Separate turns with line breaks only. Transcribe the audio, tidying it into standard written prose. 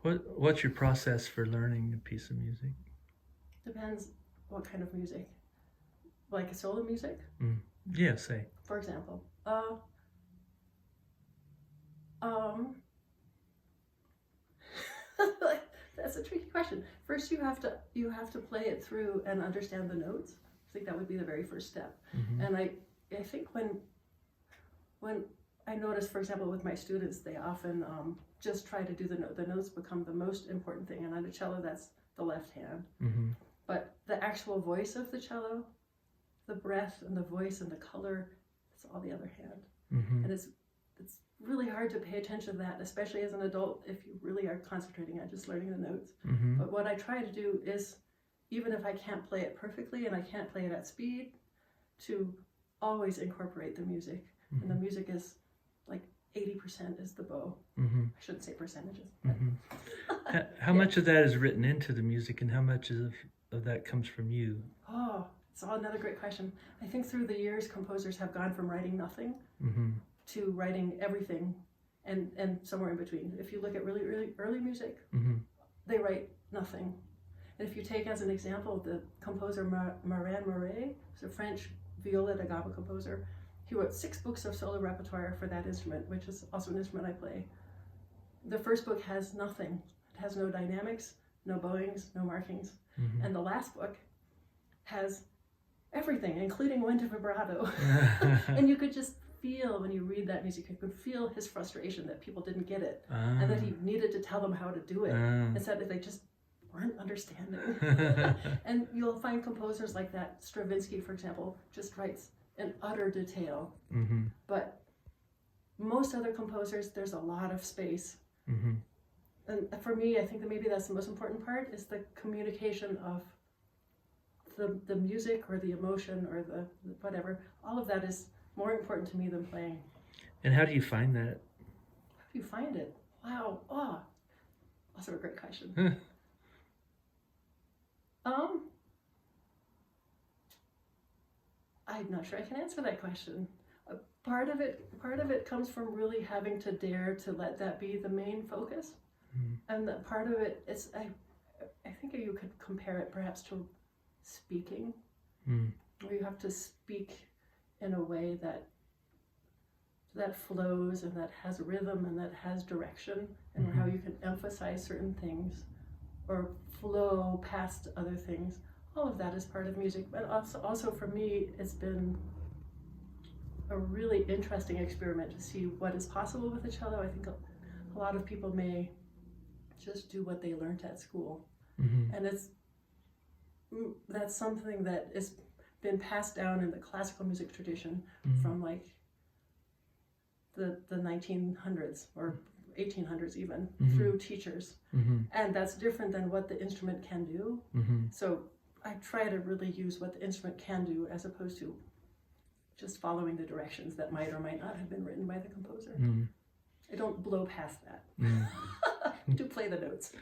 What's your process for learning a piece of music?
Depends what kind of music. Like a solo music,
Yeah, say.
for example. That's a tricky question. First, you have to play it through and understand the notes. I think that would be the very first step. And I think when I notice, for example, with my students, they often just try to do the notes become the most important thing. And on a cello, that's the left hand. But the actual voice of the cello, the breath and the voice and the color, it's all the other hand. And it's really hard to pay attention to that, especially as an adult, if you really are concentrating on just learning the notes. But what I try to do is, even if I can't play it perfectly and I can't play it at speed, to always incorporate the music. And the music is like 80% is the bow. I shouldn't say percentages.
How much of that is written into the music, and how much of that comes from you?
Oh, it's another great question. I think through the years, composers have gone from writing nothing to writing everything, and somewhere in between. If you look at really, really early music, they write nothing. And if you take as an example the composer Marin Mouret, who's a French viola da gamba composer, he wrote 6 books of solo repertoire for that instrument, which is also an instrument I play. The first book has nothing. It has no dynamics, no bowings, no markings. And the last book has everything, including wind and vibrato. And you could just feel, when you read that music, you could feel his frustration that people didn't get it, and that he needed to tell them how to do it, instead that they just weren't understanding. And you'll find composers like that. Stravinsky, for example, just writes in utter detail. But most other composers, there's a lot of space. And for me, I think that maybe that's the most important part, is the communication of the music or the emotion or the whatever. All of that is more important to me than playing.
And how do you find that?
How do you find it? Wow. Oh, also a great question. I'm not sure I can answer that question. Part of it comes from really having to dare to let that be the main focus. And that part of it is, I think you could compare it perhaps to speaking, where you have to speak in a way that flows and that has rhythm and that has direction, and how you can emphasize certain things or flow past other things. All of that is part of music. But also for me, it's been a really interesting experiment to see what is possible with the cello. I think a lot of people may just do what they learned at school, and that's something that has been passed down in the classical music tradition from like the 1900s or 1800s even, through teachers. And that's different than what the instrument can do. So I try to really use what the instrument can do, as opposed to just following the directions that might or might not have been written by the composer. I don't blow past that. I do play the notes.